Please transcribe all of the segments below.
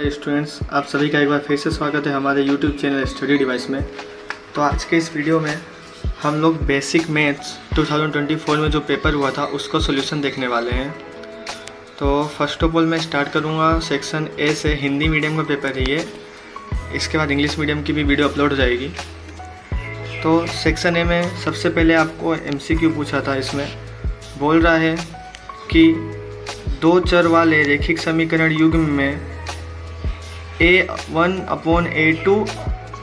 Dear students, आप सभी का एक बार फिर से स्वागत है हमारे यूट्यूब चैनल स्टडी डिवाइस में। तो आज के इस वीडियो में हम लोग बेसिक मैथ्स 2024 में जो पेपर हुआ था उसका सॉल्यूशन देखने वाले हैं। तो फर्स्ट ऑफ ऑल मैं स्टार्ट करूँगा सेक्शन ए से। हिंदी मीडियम का पेपर है ये, इसके बाद इंग्लिश मीडियम की भी वीडियो अपलोड हो जाएगी। तो सेक्शन ए में सबसे पहले आपको MCQ पूछा था। इसमें बोल रहा है कि दो चर वाले रैखिक समीकरण युग्म में A1/A2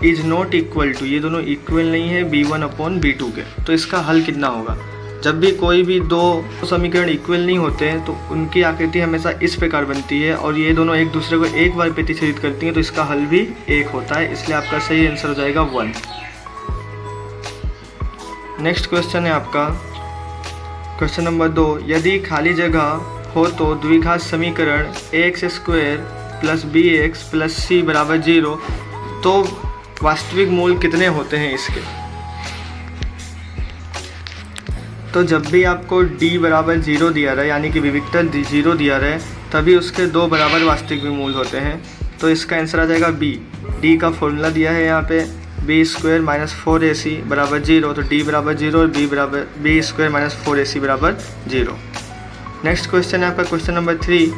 is not equal to, ये दोनों इक्वल नहीं है B1/B2 के। तो इसका हल कितना होगा? जब भी कोई भी दो समीकरण इक्वल नहीं होते हैं तो उनकी आकृति हमेशा इस प्रकार बनती है और ये दोनों एक दूसरे को एक बार प्रतिच्छेदित करती हैं, तो इसका हल भी एक होता है। इसलिए आपका सही आंसर हो जाएगा 1। नेक्स्ट क्वेश्चन है आपका क्वेश्चन नंबर 2। यदि खाली जगह हो तो द्विघात समीकरण ax² + bx + c = 0, तो वास्तविक मूल कितने होते हैं इसके? तो जब भी आपको d = 0 दिया रहा है, यानी कि विविक्तर 0 दिया रहा है, तभी उसके दो बराबर वास्तविक मूल होते हैं। तो इसका आंसर आ जाएगा b। d का फॉर्मूला दिया है यहाँ पे b² - 4ac = 0, तो d = 0 और b² - 4ac = 0। नेक्स्ट क्वेश्चन है आपका क्वेश्चन नंबर 3।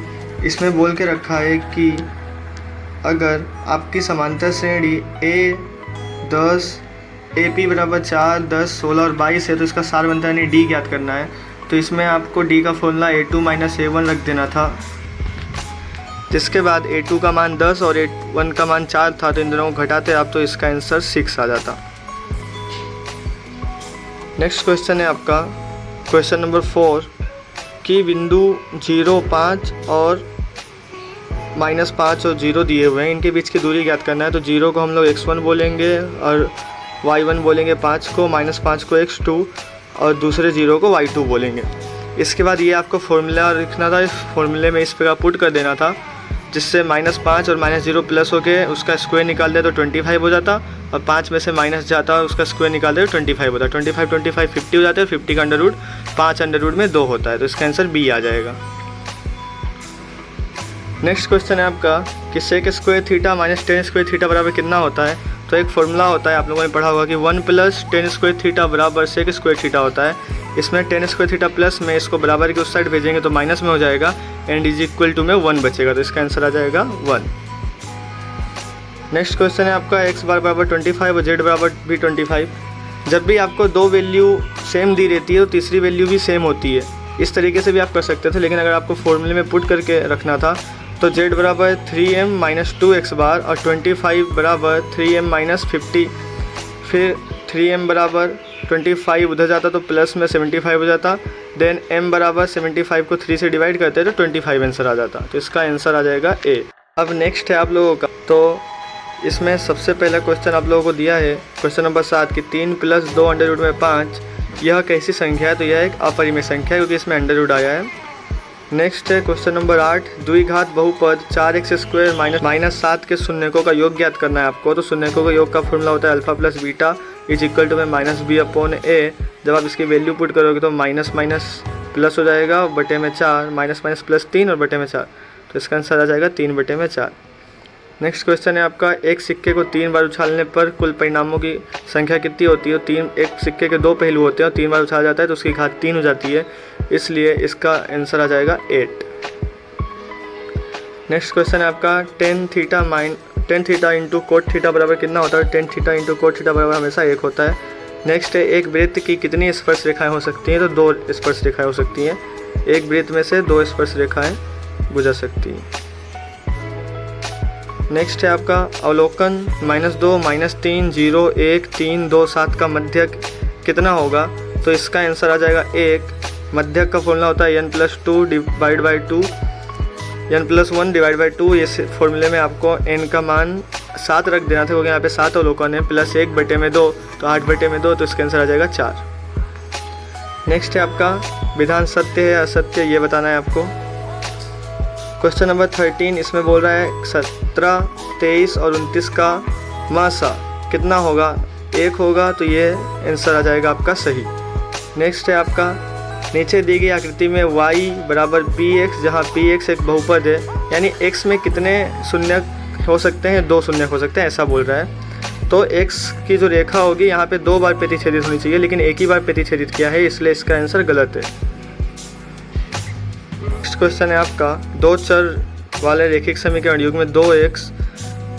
इसमें बोल के रखा है कि अगर आपकी समांतर श्रेणी A10 AP = 4, 10, 16 और 22 है तो इसका सार बनता है, यानी D ज्ञात करना है। तो इसमें आपको D का फॉर्मूला A2 - A1 रख देना था, जिसके बाद A2 का मान 10 और A1 का मान 4 था, तो इन दोनों को घटाते आप तो इसका आंसर 6 आ जाता। नेक्स्ट क्वेश्चन है आपका क्वेश्चन नंबर 4 कि बिंदु 0, 5 और -5 और 0 दिए हुए हैं, इनके बीच की दूरी ज्ञात करना है। तो 0 को हम लोग x1 बोलेंगे और y1 बोलेंगे, 5 को -5 को x2 और दूसरे 0 को y2 बोलेंगे। इसके बाद ये आपको फॉर्मूला लिखना था, इस फॉर्मूले में इस प्रकार पुट कर देना था, जिससे -5 और -0 प्लस होके उसका स्क्वायर निकाल दे तो 25 हो जाता, और 5 में से माइनस जाता उसका स्क्वायर निकाल दे तो 25 होता। 25 25 50 हो जाता है, 50 का अंडर रूट 5 अंडर रूट में 2 होता है, तो इसका आंसर B आ जाएगा। नेक्स्ट क्वेश्चन है आपका कि sec² θ - tan² θ बराबर कितना होता है? तो एक फॉर्मूला होता है, आप लोगों ने पढ़ा होगा कि 1 + tan² θ बराबर sec² θ होता है। इसमें tan² θ प्लस में इसको बराबर के उस साइड भेजेंगे तो माइनस में हो जाएगा, एंड इज इक्वल टू में 1 बचेगा, तो इसका आंसर आ जाएगा 1। नेक्स्ट क्वेश्चन है आपका x = 25 और z = भी 25। जब भी आपको दो वैल्यू सेम दी रहती है तो तीसरी वैल्यू भी सेम होती है। इस तरीके से भी आप कर सकते थे, लेकिन अगर आपको फॉर्मूले में पुट करके रखना था तो z = 3m - 2x बार और 25 = 3m - 50, फिर 3m = 25 उधर जाता तो प्लस में 75 हो जाता, देन m = 75 को 3 से डिवाइड करते तो 25 आंसर आ जाता। तो इसका आंसर आ जाएगा A। अब नेक्स्ट है आप लोगों का, तो इसमें सबसे पहला क्वेश्चन आप लोगों को दिया है क्वेश्चन नंबर 7 कि 3 + 2 अंडर रूट में 5 यह कैसी संख्या है? तो यह एक अपरिमेय संख्या है क्योंकि इसमें अंडर रूट आया है। नेक्स्ट है क्वेश्चन नंबर 8। द्विघात बहुपद 4x² - 7 के शून्यकों का योग ज्ञात करना है आपको। तो शून्यकों का योग का फॉर्मूला होता है α + β = -b/a। जब आप इसकी वैल्यू पुट करोगे तो माइनस माइनस प्लस हो जाएगा, बटे में 4, माइनस माइनस प्लस 3 और बटे में 4, तो इसका आंसर आ जाएगा 3/4। नेक्स्ट क्वेश्चन है आपका एक सिक्के को 3 बार उछालने पर कुल परिणामों की संख्या कितनी होती है? एक सिक्के के 2 पहलू होते हैं और 3 बार उछाला जाता है तो उसकी घात 3 हो जाती है, इसलिए इसका आंसर आ जाएगा 8। नेक्स्ट क्वेश्चन है आपका tan θ × cot θ बराबर कितना होता है? tan θ × cot θ बराबर हमेशा 1 होता है। नेक्स्ट है एक वृत्त की कितनी स्पर्श रेखाएं हो सकती हैं? तो 2 स्पर्श रेखाएं हो सकती हैं। एक वृत्त में से 2 स्पर्श रेखाएं गुजर सकती हैं। नेक्स्ट है आपका अवलोकन -2 -3 0 1 3 2 7 का मध्यक कितना होगा? तो इसका आंसर आ जाएगा 1। मध्यक का फॉर्मूला होता है n + 2 / 2 n + 1 / 2। इस फॉर्मूले में आपको n का मान 7 रख देना था क्योंकि यहाँ पे 7 अवलोकन है, प्लस 1/2 तो 8/2, तो इसका आंसर आ जाएगा 4। नेक्स्ट है आपका विधान सत्य है या असत्य, ये बताना है आपको। Question number 13। इसमें बोल रहा है 17, 23 और 29 का मासा कितना होगा? 1 होगा, तो ये आंसर आ जाएगा आपका सही। नेक्स्ट है आपका नीचे दी गई आकृति में y = px, जहाँ px एक बहुपद है, यानी x में कितने शून्य हो सकते हैं, 2 शून्य हो सकते हैं, ऐसा बोल रहा है। तो x की जो रेखा होगी यहाँ पे 2 बार प्रतिच्छेदित होनी चाहिए, लेकिन एक ही बार प्रतिच्छेदित किया है, इसलिए इसका आंसर गलत है। नेक्स्ट क्वेश्चन है आपका, 2 चर वाले रैखिक समीकरण युग्म में 2x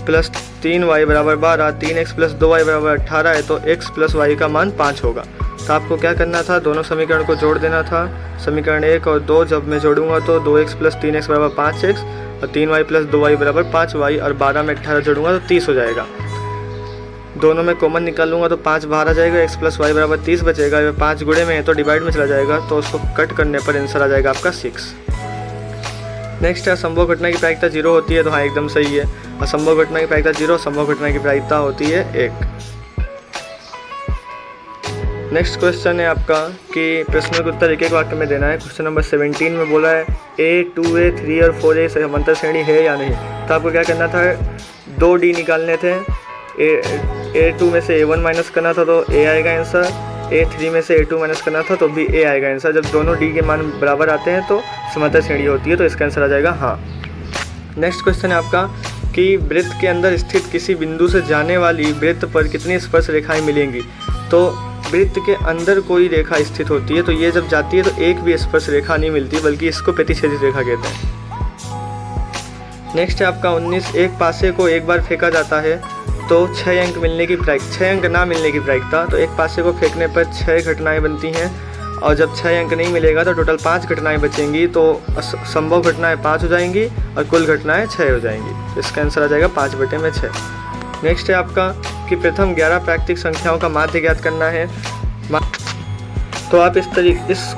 प्लस 3y बराबर 12, 3x प्लस 2y बराबर 18 है, तो x प्लस y का मान 5 होगा। तो आपको क्या करना था, दोनों समीकरण को जोड़ देना था। समीकरण 1 और 2 जब मैं जोड़ूंगा तो 2x प्लस 3x बराबर 5x और 3y प्लस 2y बराबर 5y और 12 में 18 जोड़ूंगा तो 30 हो जाएगा। दोनों में कॉमन निकालूंगा तो 5 बाहर आ जाएगा, x प्लस y बराबर 30 बचेगा। 5 गुणे में है तो डिवाइड में चला जाएगा, तो उसको कट करने पर आंसर आ जाएगा आपका 6। नेक्स्ट है, असंभव घटना की प्रायिकता 0 होती है, तो हाँ एकदम सही है। असंभव घटना की प्रायिकता 0, संभव घटना की प्रायिकता होती है 1। नेक्स्ट क्वेश्चन है आपका कि प्रश्न का उत्तर एक एक वाक्य में देना है। क्वेश्चन नंबर 17 में बोला है A, 2A, 3 और 4A समांतर श्रेणी है या नहीं। तो आपको क्या करना था, 2 D निकालने थे। A2 में से A1 माइनस करना था तो A आएगा आंसर, A3 में से A2 माइनस करना था तो भी A आएगा आंसर। जब दोनों D के मान बराबर आते हैं तो समांतर श्रेणी होती है, तो इसका आंसर आ जाएगा हाँ। नेक्स्ट क्वेश्चन है आपका कि वृत्त के अंदर स्थित किसी बिंदु से जाने वाली वृत्त पर कितनी स्पर्श रेखाएं मिलेंगी। तो वृत्त के अंदर कोई रेखा स्थित होती है, तो ये जब जाती है तो एक भी स्पर्श रेखा नहीं मिलती, बल्कि इसको प्रतिच्छेदित रेखा कहते हैं। नेक्स्ट है आपका 19, एक पासे को एक बार फेंका जाता है तो 6 अंक मिलने की प्रायिकता, 6 अंक ना मिलने की प्रायिकता। तो एक पासे को फेंकने पर 6 घटनाएं बनती हैं, और जब 6 अंक नहीं मिलेगा तो टोटल 5 घटनाएं बचेंगी, तो संभव घटनाएं 5 हो जाएंगी और कुल घटनाएं 6 हो जाएंगी। तो इसका आंसर आ जाएगा 5/6। नेक्स्ट है आपका कि प्रथम 11 प्राकृतिक संख्याओं का माध्य ज्ञात करना है। तो आप इस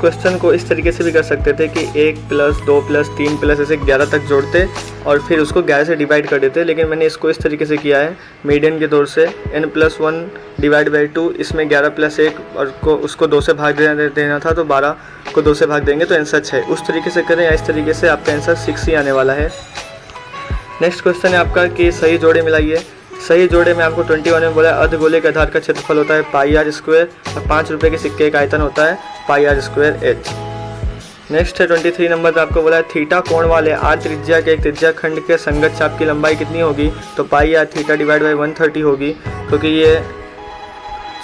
क्वेश्चन को इस तरीके से भी कर सकते थे कि 1 प्लस 2 प्लस 3 प्लस ऐसे 11 तक जोड़ते और फिर उसको 11 से डिवाइड कर देते, लेकिन मैंने इसको इस तरीके से किया है मीडियन के तौर से, n+1 डिवाइड बाई 2, इसमें 11 प्लस 1 और उसको 2 से भाग देना था, तो 12 को 2 से भाग देंगे तो आंसर 6। उस तरीके से करें या इस तरीके से, आपका आंसर 6 ही आने वाला है। नेक्स्ट क्वेश्चन है आपका कि सही जोड़े मिलाइए। सही जोड़े में आपको 21 में बोला है अर्धगोले के आधार का क्षेत्रफल होता है πr² और 5 रुपये के सिक्के का आयतन होता है πr²h। नेक्स्ट है 23 नंबर पर आपको बोला है थीटा कोण वाले r त्रिज्या के एक त्रिज्या खंड के संगत चाप की लंबाई कितनी होगी। तो πr थीटा डिवाइड बाई 130 होगी, क्योंकि ये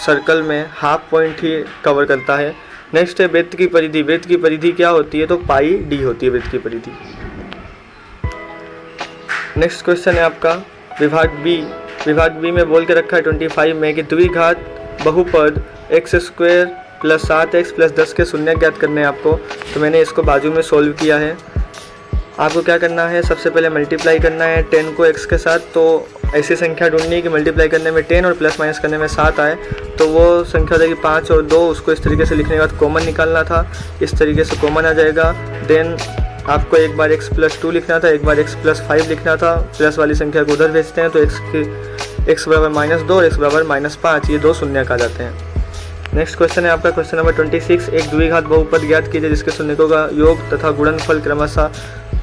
सर्कल में हाफ पॉइंट ही कवर करता है। नेक्स्ट है वृत्त की परिधि। वृत्त की परिधि क्या होती है, तो πd होती है वृत्त की परिधि। नेक्स्ट क्वेश्चन है आपका विभाग बी। विभाग बी में बोल के रखा है 25 में कि द्विघात बहुपद x² प्लस 7x प्लस 10 के शून्य ज्ञात करने हैं आपको। तो मैंने इसको बाजू में सोल्व किया है। आपको क्या करना है, सबसे पहले मल्टीप्लाई करना है 10 को x के साथ। तो ऐसी संख्या ढूंढनी है कि मल्टीप्लाई करने में 10 और प्लस माइनस करने में 7 आए, तो वो संख्या हो जाएगी 5 और 2। उसको इस तरीके से लिखने के बाद कॉमन निकालना था, इस तरीके से कॉमन आ जाएगा। देन आपको एक बार x प्लस 2 लिखना था, एक बार x प्लस 5 लिखना था। प्लस वाली संख्या को उधर भेजते हैं तो x बराबर -2 और x बराबर -5, ये 2 शून्य आ जाते हैं। नेक्स्ट क्वेश्चन है आपका क्वेश्चन नंबर 26। एक द्विघात बहुपद ज्ञात कीजिए जिसके शून्यकों का योग तथा गुणनफल क्रमशः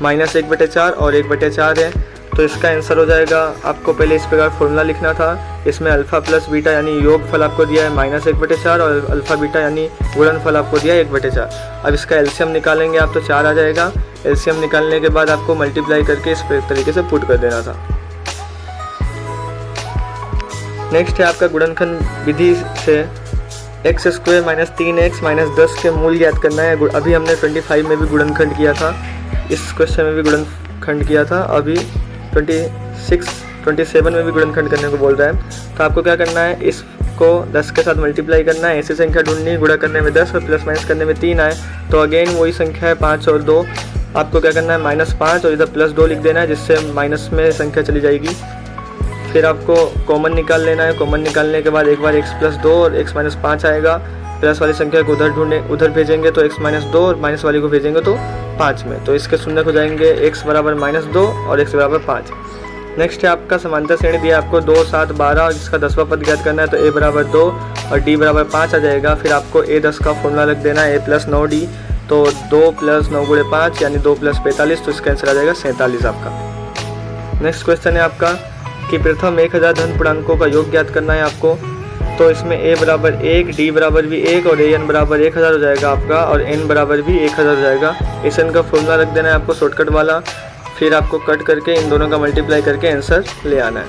-1/4 और 1/4 है। तो इसका आंसर हो जाएगा, आपको पहले इस प्रकार फॉर्मूला लिखना था। इसमें अल्फ़ा प्लस बीटा यानी योगफल आपको दिया है -1/4 और अल्फ़ा बीटा यानी गुणनफल आपको दिया है 1/4। अब इसका एलसीएम निकालेंगे आप तो 4 आ जाएगा। एलसीएम निकालने के बाद आपको मल्टीप्लाई करके इस तरीके से पुट कर देना था। नेक्स्ट है आपका गुणनखंड विधि से x² - 3x - 10 के मूल ज्ञात करना है। अभी हमने 25 में भी गुणनखंड किया था, इस क्वेश्चन में भी गुणनखंड किया था, अभी 27 में भी गुणनखंड करने को बोल रहा है। तो आपको क्या करना है, इसको 10 के साथ मल्टीप्लाई करना है। ऐसी संख्या ढूंढनी, गुणा करने में 10 और प्लस माइनस करने में 3 आए, तो अगेन वही संख्या है 5 और 2। आपको क्या करना है, -5 और इधर +2 लिख देना है, जिससे माइनस में संख्या चली जाएगी। फिर आपको कॉमन निकाल लेना है। कॉमन निकालने के बाद एक बार x + 2 और x - 5 आएगा। प्लस वाली संख्या को उधर भेजेंगे तो x - 2 और माइनस वाली को भेजेंगे तो 5 में। तो इसके शून्य हो जाएंगे x बराबर -2 और x बराबर 5। नेक्स्ट है आपका समांतर श्रेणी दिया आपको 2, 7, 12 और जिसका 10वां पद ज्ञात करना है। तो a बराबर 2 और d बराबर 5 आ जाएगा। फिर आपको a10 का फॉर्मूला रख देना है a + 9d। तो 2 + 9 × 5 यानी 2 + 45, तो इसका आंसर आ जाएगा 47 आपका। नेक्स्ट क्वेश्चन है आपका कि प्रथम 1000 धन पूर्णांकों का योग ज्ञात करना है आपको। तो इसमें a बराबर 1, d बराबर भी 1 और an बराबर 1000 हो जाएगा आपका, और n बराबर भी 1000 हो जाएगा। इस n का फॉर्मूला रख देना है आपको शॉर्टकट वाला फिर आपको कट करके इन दोनों का मल्टीप्लाई करके आंसर ले आना है।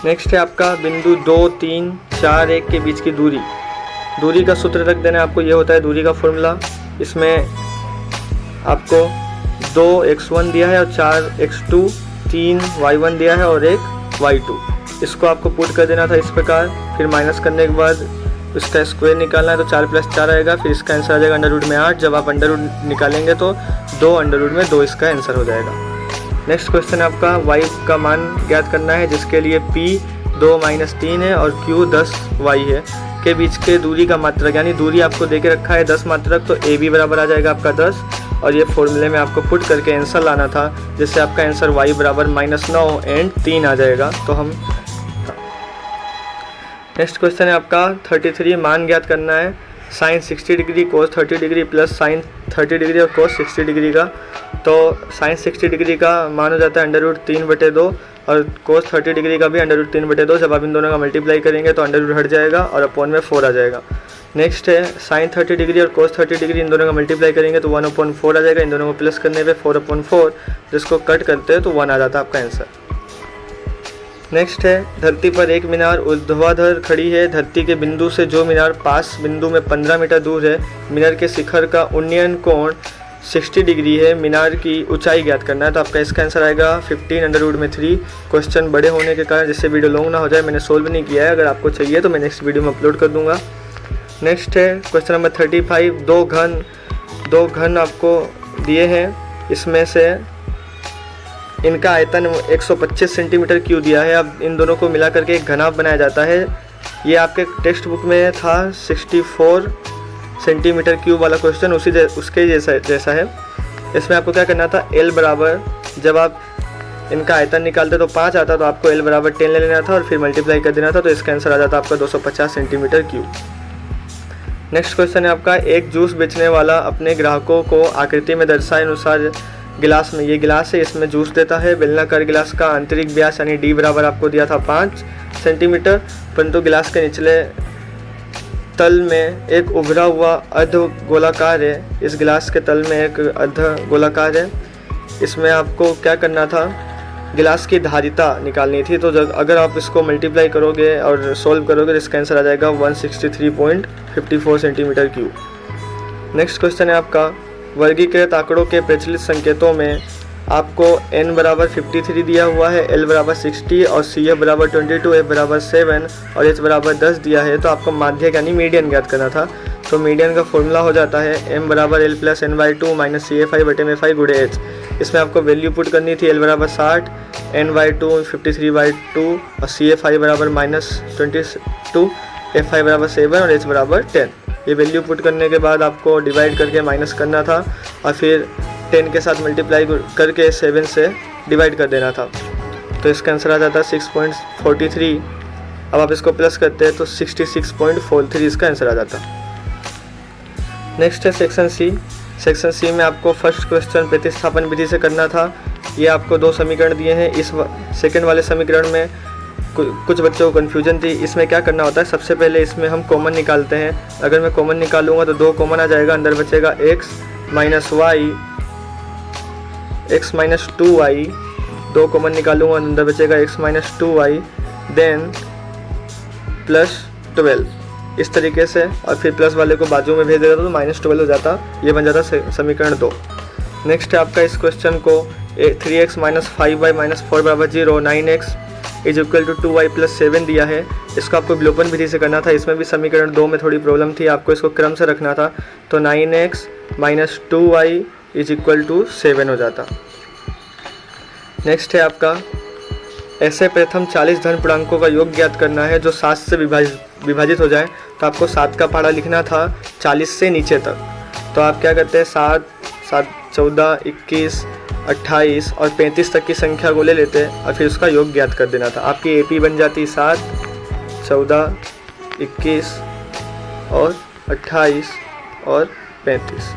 नेक्स्ट है आपका बिंदु 2, 3, 4, 1 के बीच की दूरी का सूत्र रख देना है आपको। ये होता है दूरी का फॉर्मूला। इसमें आपको 2x1 दिया है और 4x2, 3y1 दिया है और 1y2। इसको आपको पुट कर देना था इस प्रकार। फिर माइनस करने के बाद इसका स्क्वायर निकालना है, तो 4 + 4 आएगा। फिर इसका आंसर आ जाएगा √8। जब आप √ निकालेंगे तो 2 √2 इसका आंसर हो जाएगा। नेक्स्ट क्वेश्चन है आपका y का मान ज्ञात करना है, जिसके लिए p 2 - 3 है और q 10y है के बीच के दूरी का मात्रक, यानी दूरी आपको दे के रखा है 10 मात्रक, तो AB बराबर आ जाएगा आपका 10। और ये फॉर्मूले में आपको पुट करके आंसर लाना था, जिससे आपका आंसर y बराबर -9 एंड 3 आ जाएगा। तो हम नेक्स्ट क्वेश्चन है आपका 33 मान ज्ञात करना है sin 60 degree cos 30 degree plus sin 30 degree और cos 60 डिग्री का। तो sin 60 डिग्री का मान हो जाता है √3/2 और cos 30 डिग्री का भी √3/2। जब आप इन दोनों का मल्टीप्लाई करेंगे तो √ हट जाएगा और अपॉन में 4 आ जाएगा। नेक्स्ट है sin 30 डिग्री और cos 30 डिग्री, इन दोनों का मल्टीप्लाई करेंगे तो 1/4 आ जाएगा। इन दोनों को प्लस करने पे 4/4, जिसको कट करते हैं तो 1 आ जाता है आपका आंसर। नेक्स्ट है धरती पर एक मीनार ऊर्ध्वाधर खड़ी है। धरती के बिंदु से जो मीनार पास बिंदु में 15 मीटर दूर है, मीनार के शिखर का उन्नयन कोण 60 डिग्री है। मीनार की ऊंचाई ज्ञात करना है, तो आपका इसका आंसर आएगा 15√3। क्वेश्चन बड़े होने के कारण जिससे वीडियो लॉन्ग ना हो जाए, मैंने सोल्व नहीं किया है। अगर आपको चाहिए तो मैं नेक्स्ट वीडियो में अपलोड कर दूंगा। नेक्स्ट है क्वेश्चन नंबर 35। दो घन आपको दिए हैं, इसमें से इनका आयतन 125 सेंटीमीटर क्यूब दिया है। अब इन दोनों को मिला करके एक घनाभ बनाया जाता है। ये आपके टेक्स्ट बुक में था 64 सेंटीमीटर क्यूब वाला क्वेश्चन, उसके जैसा है। इसमें आपको क्या करना था, L बराबर, जब आप इनका आयतन निकालते तो 5 आता, तो आपको L बराबर 10 ले लेना था और फिर मल्टीप्लाई कर देना था, तो इसका आंसर आ जाता आपका 250 सेंटीमीटर क्यूब। नेक्स्ट क्वेश्चन है आपका एक जूस बेचने वाला अपने ग्राहकों को आकृति में दर्शाए अनुसार गिलास में, ये गिलास है, इसमें जूस देता है। बेलनाकार गिलास का आंतरिक व्यास यानी D बराबर आपको दिया था 5 सेंटीमीटर, परंतु गिलास के निचले तल में एक उभरा हुआ अर्ध गोलाकार है। इस गिलास के तल में एक अर्ध गोलाकार है। इसमें आपको क्या करना था, गिलास की धारिता निकालनी थी। तो अगर आप इसको मल्टीप्लाई करोगे और सोल्व करोगे तो इसका आंसर आ जाएगा 163.54 सेंटीमीटर क्यूब। नेक्स्ट क्वेश्चन है आपका वर्गीकृत आंकड़ों के प्रचलित संकेतों में आपको n बराबर 53 दिया हुआ है, L बराबर 60 और CF बराबर 22, F बराबर 7 और H बराबर 10 दिया है। तो आपको माध्यक यानी मीडियन ज्ञात करना था। तो मीडियन का फॉर्मूला हो जाता है m बराबर L + n/2 - CFi/mi गुणे h। इसमें आपको वैल्यू पुट करनी थी, L बराबर 60, n/2 53/2 और CFi बराबर -22, Fi बराबर 7 और h बराबर 10। ये वैल्यू पुट करने के बाद आपको डिवाइड करके माइनस करना था और फिर 10 के साथ मल्टीप्लाई करके 7 से डिवाइड कर देना था। तो इसका आंसर आ जाता है 6.43। अब आप इसको प्लस करते हैं तो 66.43 इसका आंसर आ जाता। नेक्स्ट है सेक्शन सी। सेक्शन सी में आपको फर्स्ट क्वेश्चन प्रतिस्थापन विधि से करना था। ये आपको 2 समीकरण दिए हैं। इस सेकेंड वाले समीकरण में कुछ बच्चों को कन्फ्यूजन थी। इसमें क्या करना होता है, सबसे पहले इसमें हम कॉमन निकालते हैं। अगर मैं कॉमन निकालूंगा तो 2 कॉमन आ जाएगा, अंदर बचेगा x - 2y, 2 कॉमन निकालूंगा, अंदर बचेगा x - 2y, देन +12 इस तरीके से, और फिर प्लस वाले को बाजू में भेज देता तो -12 हो जाता। ये बन जाता समीकरण 2। नेक्स्ट है आपका इस क्वेश्चन को 3x - 5y - 4 बराबर 0, 9x = 2y + 7 दिया है। इसको आपको विलोपन विधि से करना था। इसमें भी समीकरण 2 में थोड़ी प्रॉब्लम थी, आपको इसको क्रम से रखना था। तो 9x - 2y = 7 हो जाता। नेक्स्ट है आपका ऐसे प्रथम 40 धन पूर्णांकों का योग ज्ञात करना है जो 7 से विभाजित हो जाए। तो आपको 7 का पहाड़ा लिखना था 40 से नीचे तक। तो आप क्या करते हैं, 7, 14, 21, 28 और 35 तक की संख्या को ले लेते हैं और फिर उसका योग ज्ञात कर देना था। आपकी AP बन जाती 7, 14, 21 और 28 और 35।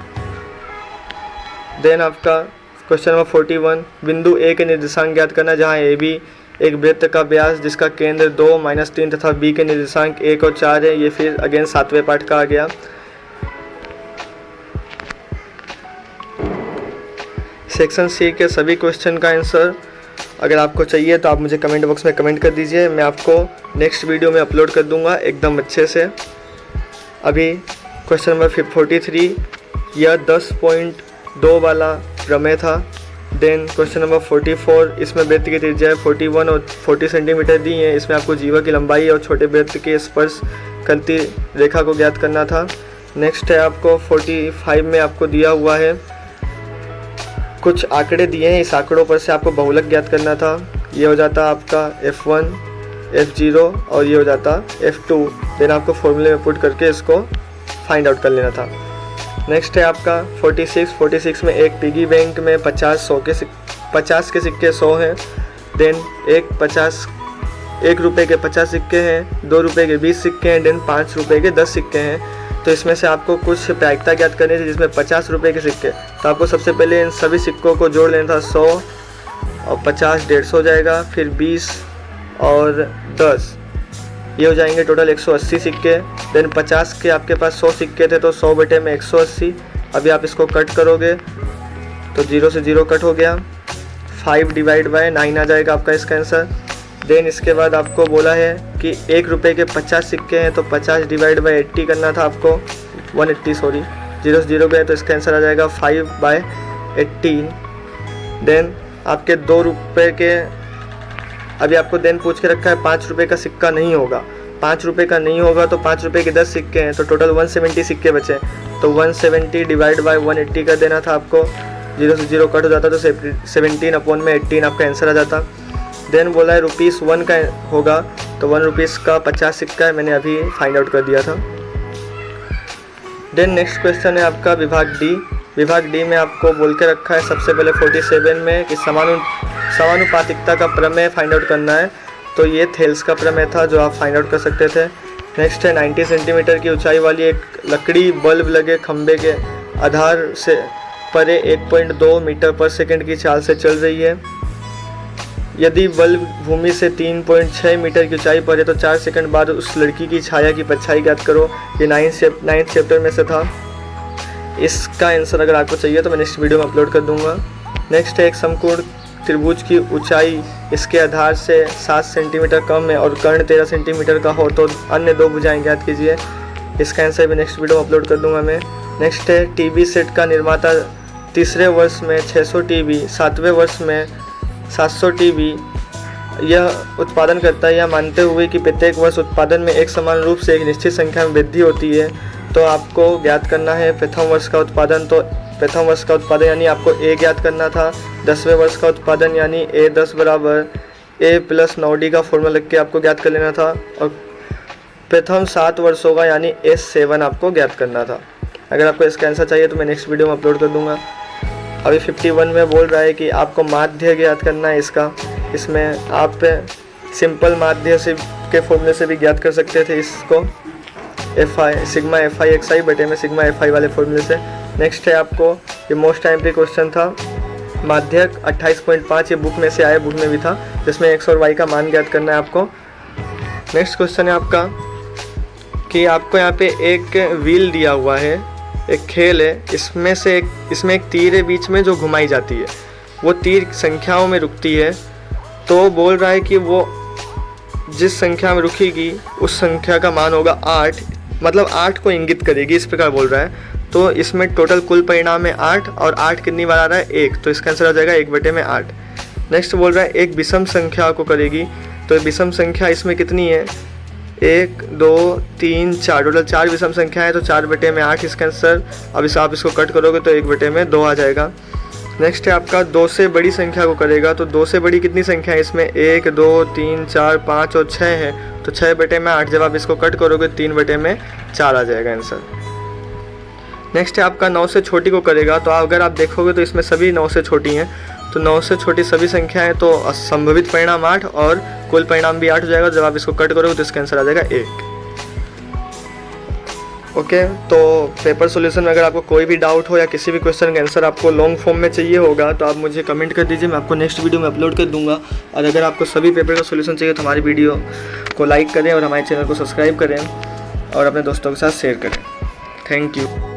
देन आपका क्वेश्चन नंबर 41, बिंदु A के निर्देशांक ज्ञात करना, जहाँ AB एक वृत्त का व्यास जिसका केंद्र 2, -3 तथा B के निर्देशांक 1 और 4 है। ये फिर अगेन 7वें पार्ट का आ गया। सेक्शन सी के सभी क्वेश्चन का आंसर अगर आपको चाहिए तो आप मुझे कमेंट बॉक्स में कमेंट कर दीजिए, मैं आपको नेक्स्ट वीडियो में अपलोड कर दूंगा एकदम अच्छे से। अभी क्वेश्चन नंबर 43, यह 10.2 वाला प्रमेय था। देन क्वेश्चन नंबर 44, इसमें वृत्त की त्रिज्या 41 और 40 सेंटीमीटर दी है। इसमें आपको जीवा की लंबाई और छोटे वृत्त के स्पर्श करती रेखा को ज्ञात करना था। नेक्स्ट है आपको 45 में आपको दिया हुआ है कुछ आंकड़े दिए हैं, इस आंकड़ों पर से आपको बहुलक ज्ञात करना था। ये हो जाता आपका F1, F0 और ये हो जाता F2। देन आपको फॉर्मूले में पुट करके इसको फाइंड आउट कर लेना था। नेक्स्ट है आपका 46 में एक पिगी बैंक में 50 के सिक्के 100 हैं। देन एक रुपये के 50 सिक्के हैं, 2 रुपये के 20 सिक्के हैं, देन 5 रुपये के 10 सिक्के हैं। तो इसमें से आपको कुछ प्रायिकता ज्ञात करनी थी, जिसमें 50 रुपये के सिक्के, तो आपको सबसे पहले इन सभी सिक्कों को जोड़ लेना था। 100 और 50 150 हो जाएगा, फिर 20 और 10 ये हो जाएंगे टोटल 180 सिक्के। देन 50 के आपके पास 100 सिक्के थे, तो 100 बटे में 180। अभी आप इसको कट करोगे तो 0 से 0 कट हो गया, 5 डिवाइड बाय 9 आ जाएगा आपका इसका आंसर। देन इसके बाद आपको बोला है कि 1 रुपये के 50 सिक्के हैं, तो 50 डिवाइड बाय 80 करना था आपको, 180 सॉरी, 0 से 0 गए तो इसका आंसर आ जाएगा 5/18। देन आपके 2 रुपये के, अभी आपको देन पूछ के रखा है 5 रुपये का सिक्का नहीं होगा, 5 रुपये का नहीं होगा तो 5 रुपये के 10 सिक्के हैं, तो टोटल 170 सिक्के बचे, तो 170 डिवाइड बाय 180 कर देना था आपको। 0 से 0 कट हो जाता तो 17/18 आपका आंसर आ जाता। देन बोला है ₹1 का होगा, तो 1 रुपीज़ का 50 सिक्का है, मैंने अभी फाइंड आउट कर दिया था। देन नेक्स्ट क्वेश्चन है आपका विभाग डी। विभाग डी में आपको बोल के रखा है सबसे पहले 47 में कि समानुपातिकता का प्रमेय फाइंड आउट करना है, तो ये थेल्स का प्रमेय था जो आप फाइंड आउट कर सकते थे। नेक्स्ट है 90 सेंटीमीटर की ऊंचाई वाली एक लकड़ी बल्ब लगे खंबे के आधार से परे 1.2 मीटर पर सेकंड की चाल से चल रही है। यदि बल्ब भूमि से 3.6 मीटर की ऊंचाई पर है तो 4 सेकंड बाद उस लड़की की छाया की परछाई ज्ञात करो। ये 9th चैप्टर में से था। इसका आंसर अगर आपको चाहिए तो मैं नेक्स्ट वीडियो में अपलोड कर दूंगा। नेक्स्ट है एक समकोण त्रिभुज की ऊंचाई इसके आधार से 7 सेंटीमीटर कम है और कर्ण 13 सेंटीमीटर का हो तो अन्य 2 भुजाएं ज्ञात कीजिए। इसका आंसर भी नेक्स्ट वीडियो में अपलोड कर दूंगा मैं। नेक्स्ट है टीवी सेट का निर्माता तीसरे वर्ष में 600 टीवी, 7वें वर्ष में 700 टीवी यह उत्पादन करता है, यह मानते हुए कि प्रत्येक वर्ष उत्पादन में एक समान रूप से एक निश्चित संख्या में वृद्धि होती है। तो आपको ज्ञात करना है प्रथम वर्ष का उत्पादन, तो प्रथम वर्ष का उत्पादन यानी आपको ए ज्ञात करना था। 10वें वर्ष का उत्पादन यानी A10 बराबर A + 9D का फॉर्मूला लिख के आपको ज्ञात कर लेना था। और प्रथम 7 वर्षों का यानी S7 आपको ज्ञात करना था। अगर आपको इसका आंसर चाहिए तो मैं नेक्स्ट वीडियो में अपलोड कर दूंगा। अभी 51 में बोल रहा है कि आपको माध्य ज्ञात करना है इसका। इसमें आप सिंपल माध्य से के फॉर्मूले से भी ज्ञात कर सकते थे इसको, सिग्मा FI बटे में सिग्मा FI वाले फॉर्मूले से। नेक्स्ट है आपको ये मोस्ट टाइम पे क्वेश्चन था माध्यक 28.5, ये बुक में से आया, बुक में भी था, जिसमें x और y का मान ज्ञात करना है आपको। नेक्स्ट क्वेश्चन है आपका कि आपको यहाँ पे एक व्हील दिया हुआ है, एक खेल है, इसमें एक तीर है बीच में जो घुमाई जाती है, वो तीर संख्याओं में रुकती है। तो बोल रहा है कि वो जिस संख्या में रुकेगी उस संख्या का मान होगा 8, मतलब 8 को इंगित करेगी, इस प्रकार बोल रहा है। तो इसमें टोटल कुल परिणाम है 8 और 8 कितनी बार आ रहा है 1, तो इसका आंसर आ जाएगा 1/8। नेक्स्ट बोल रहा है एक विषम संख्या को करेगी, तो विषम संख्या इसमें कितनी है 1 2 3 4, टोटल 4 विषम संख्या है, तो 4/8 इसका आंसर। अब आप इसको कट करोगे तो 1/2 आ जाएगा। नेक्स्ट है आपका 2 से बड़ी संख्या को करेगा, तो 2 से बड़ी कितनी संख्या है इसमें 1 2 3 4 5 और 6 है, तो 6/8। जब आप इसको कट करोगे 3/4 आ जाएगा आंसर। नेक्स्ट है आपका 9 से छोटी को करेगा, तो अगर आप देखोगे तो इसमें सभी 9 से छोटी हैं, तो 9 से छोटी सभी संख्याएं, तो संभावित परिणाम 8 और कुल परिणाम भी 8 हो जाएगा। जब आप इसको कट करोगे तो इसका आंसर आ जाएगा 1। ओके, तो पेपर सॉल्यूशन में अगर आपको कोई भी डाउट हो या किसी भी क्वेश्चन का आंसर आपको लॉन्ग फॉर्म में चाहिए होगा तो आप मुझे कमेंट कर दीजिए, मैं आपको नेक्स्ट वीडियो में अपलोड कर दूंगा। और अगर आपको सभी पेपर का सॉल्यूशन चाहिए तो हमारी वीडियो को लाइक करें और हमारे चैनल को सब्सक्राइब करें और अपने दोस्तों के साथ शेयर करें। Thank you.